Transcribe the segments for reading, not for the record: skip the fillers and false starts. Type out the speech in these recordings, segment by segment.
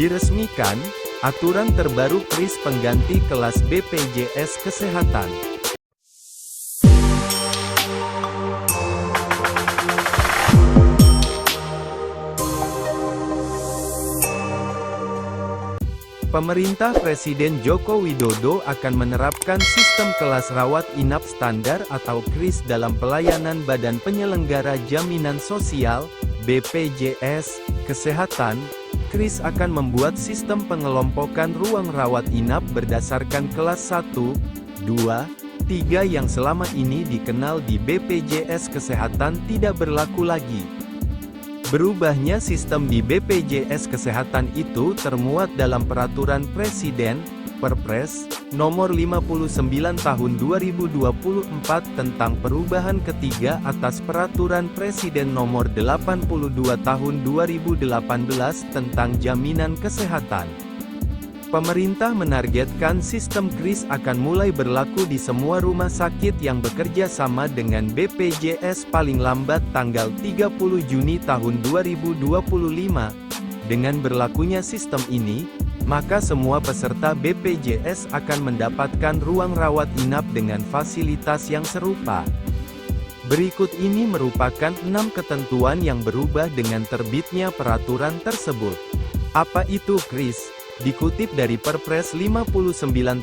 Diresmikan, aturan terbaru KRIS pengganti kelas BPJS Kesehatan. Pemerintah Presiden Joko Widodo akan menerapkan sistem kelas rawat inap standar atau KRIS dalam pelayanan Badan Penyelenggara Jaminan Sosial, BPJS, Kesehatan. KRIS akan membuat sistem pengelompokan ruang rawat inap berdasarkan kelas 1, 2, 3 yang selama ini dikenal di BPJS Kesehatan tidak berlaku lagi. Berubahnya sistem di BPJS Kesehatan itu termuat dalam Peraturan Presiden, Perpres, Nomor 59 Tahun 2024 tentang perubahan ketiga atas Peraturan Presiden Nomor 82 Tahun 2018 tentang Jaminan Kesehatan. Pemerintah menargetkan sistem KRIS akan mulai berlaku di semua rumah sakit yang bekerja sama dengan BPJS paling lambat tanggal 30 Juni tahun 2025. Dengan berlakunya sistem ini, maka semua peserta BPJS akan mendapatkan ruang rawat inap dengan fasilitas yang serupa. Berikut ini merupakan 6 ketentuan yang berubah dengan terbitnya peraturan tersebut. Apa itu KRIS? Dikutip dari Perpres 59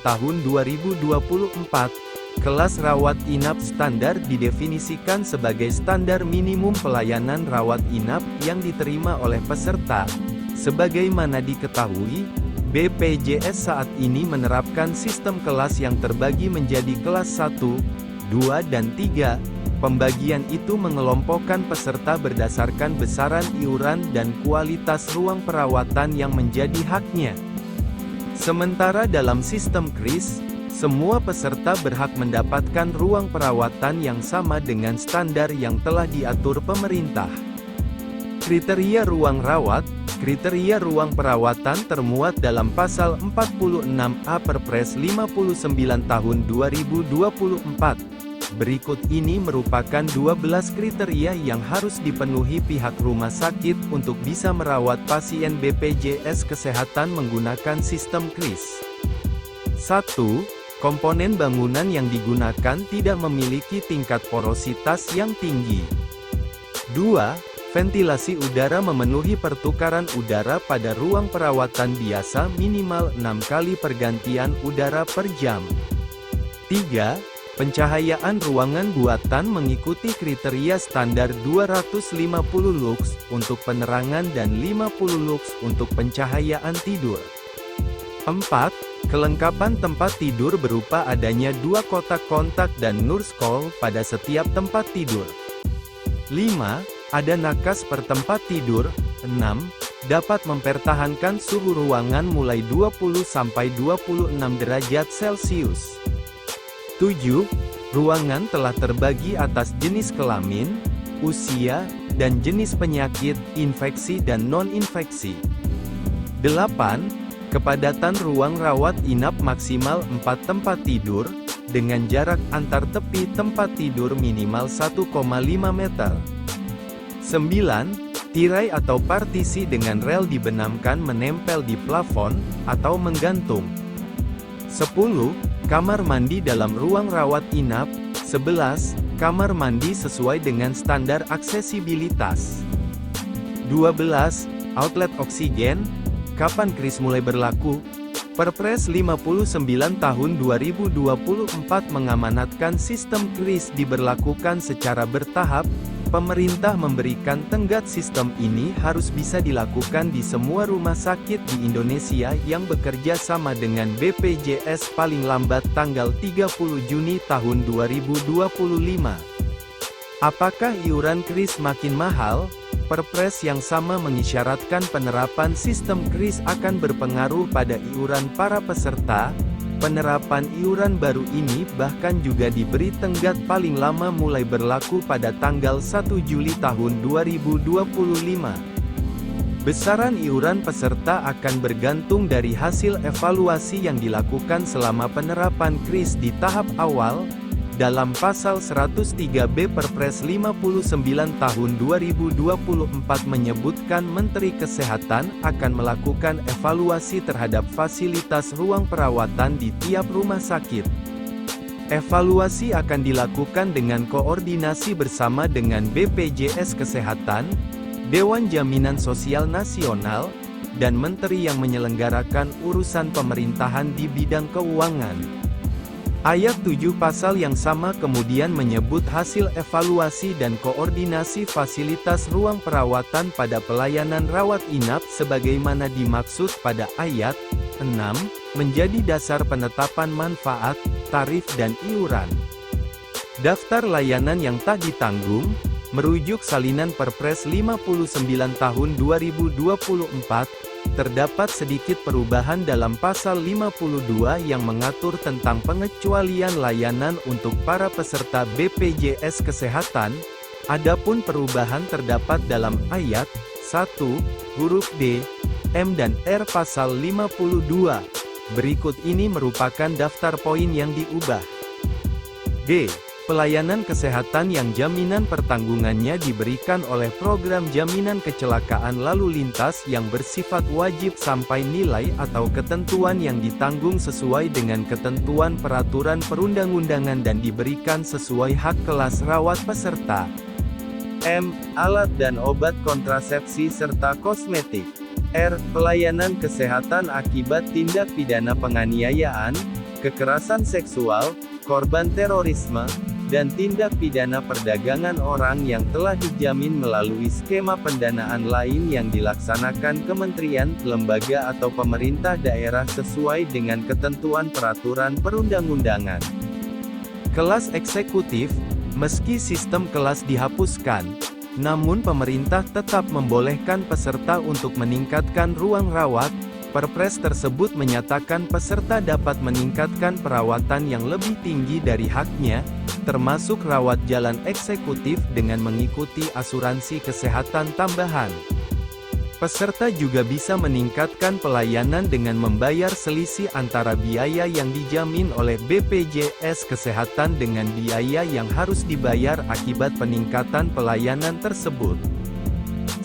Tahun 2024, kelas rawat inap standar didefinisikan sebagai standar minimum pelayanan rawat inap yang diterima oleh peserta. Sebagaimana diketahui, BPJS saat ini menerapkan sistem kelas yang terbagi menjadi kelas 1, 2 dan 3. Pembagian itu mengelompokkan peserta berdasarkan besaran iuran dan kualitas ruang perawatan yang menjadi haknya. Sementara dalam sistem KRIS, semua peserta berhak mendapatkan ruang perawatan yang sama dengan standar yang telah diatur pemerintah. Kriteria ruang rawat, kriteria ruang perawatan termuat dalam Pasal 46A Perpres 59 Tahun 2024. Berikut ini merupakan 12 kriteria yang harus dipenuhi pihak rumah sakit untuk bisa merawat pasien BPJS Kesehatan menggunakan sistem KRIS. 1. Komponen bangunan yang digunakan tidak memiliki tingkat porositas yang tinggi. 2. Ventilasi udara memenuhi pertukaran udara pada ruang perawatan biasa minimal 6 kali pergantian udara per jam. 3. Pencahayaan ruangan buatan mengikuti kriteria standar 250 lux untuk penerangan dan 50 lux untuk pencahayaan tidur. 4. Kelengkapan tempat tidur berupa adanya 2 kotak kontak dan nurse call pada setiap tempat tidur. 5. Ada nakas per tempat tidur. 6. Dapat mempertahankan suhu ruangan mulai 20 sampai 26 derajat Celcius. 7. Ruangan telah terbagi atas jenis kelamin, usia, dan jenis penyakit, infeksi dan non-infeksi. 8. Kepadatan ruang rawat inap maksimal 4 tempat tidur, dengan jarak antar tepi tempat tidur minimal 1,5 meter. 9. Tirai atau partisi dengan rel dibenamkan menempel di plafon, atau menggantung. 10. Kamar mandi dalam ruang rawat inap. 11. Kamar mandi sesuai dengan standar aksesibilitas. 12. Outlet oksigen. Kapan KRIS mulai berlaku? Perpres 59 Tahun 2024 mengamanatkan sistem KRIS diberlakukan secara bertahap. Pemerintah memberikan tenggat sistem ini harus bisa dilakukan di semua rumah sakit di Indonesia yang bekerja sama dengan BPJS paling lambat tanggal 30 Juni tahun 2025. Apakah iuran KRIS makin mahal? Perpres yang sama mengisyaratkan penerapan sistem KRIS akan berpengaruh pada iuran para peserta. Penerapan iuran baru ini bahkan juga diberi tenggat paling lama mulai berlaku pada tanggal 1 Juli tahun 2025. Besaran iuran peserta akan bergantung dari hasil evaluasi yang dilakukan selama penerapan KRIS di tahap awal. dalam pasal 103B Perpres 59 tahun 2024 menyebutkan Menteri Kesehatan akan melakukan evaluasi terhadap fasilitas ruang perawatan di tiap rumah sakit. Evaluasi akan dilakukan dengan koordinasi bersama dengan BPJS Kesehatan, Dewan Jaminan Sosial Nasional, dan menteri yang menyelenggarakan urusan pemerintahan di bidang keuangan. Ayat 7 pasal yang sama kemudian menyebut hasil evaluasi dan koordinasi fasilitas ruang perawatan pada pelayanan rawat inap sebagaimana dimaksud pada ayat 6, menjadi dasar penetapan manfaat, tarif dan iuran. Daftar layanan yang tak ditanggung, merujuk salinan Perpres 59 tahun 2024, terdapat sedikit perubahan dalam pasal 52 yang mengatur tentang pengecualian layanan untuk para peserta BPJS Kesehatan. Adapun perubahan terdapat dalam ayat 1, huruf D, M dan R pasal 52. Berikut ini merupakan daftar poin yang diubah. G. Pelayanan kesehatan yang jaminan pertanggungannya diberikan oleh program jaminan kecelakaan lalu lintas yang bersifat wajib sampai nilai atau ketentuan yang ditanggung sesuai dengan ketentuan peraturan perundang-undangan dan diberikan sesuai hak kelas rawat peserta. M. Alat dan obat kontrasepsi serta kosmetik. R. Pelayanan kesehatan akibat tindak pidana penganiayaan, kekerasan seksual, korban terorisme, dan tindak pidana perdagangan orang yang telah dijamin melalui skema pendanaan lain yang dilaksanakan kementerian, lembaga atau pemerintah daerah sesuai dengan ketentuan peraturan perundang-undangan. Kelas eksekutif, meski sistem kelas dihapuskan, namun pemerintah tetap membolehkan peserta untuk meningkatkan ruang rawat. Perpres tersebut menyatakan peserta dapat meningkatkan perawatan yang lebih tinggi dari haknya, termasuk rawat jalan eksekutif dengan mengikuti asuransi kesehatan tambahan. Peserta juga bisa meningkatkan pelayanan dengan membayar selisih antara biaya yang dijamin oleh BPJS Kesehatan dengan biaya yang harus dibayar akibat peningkatan pelayanan tersebut.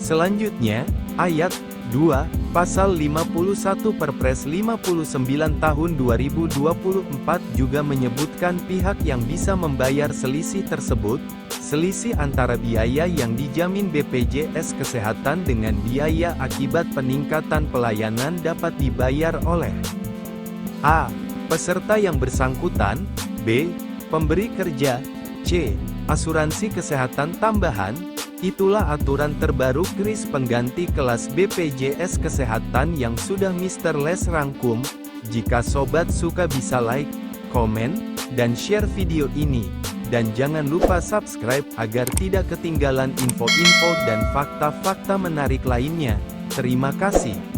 Selanjutnya, ayat 2, pasal 51 Perpres 59 tahun 2024 juga menyebutkan pihak yang bisa membayar selisih tersebut, selisih antara biaya yang dijamin BPJS Kesehatan dengan biaya akibat peningkatan pelayanan dapat dibayar oleh A. Peserta yang bersangkutan, B. Pemberi kerja, C. Asuransi kesehatan tambahan. Itulah aturan terbaru kris pengganti kelas BPJS Kesehatan yang sudah Mr. Les rangkum. Jika sobat suka bisa like, komen, dan share video ini. Dan jangan lupa subscribe agar tidak ketinggalan info-info dan fakta-fakta menarik lainnya. Terima kasih.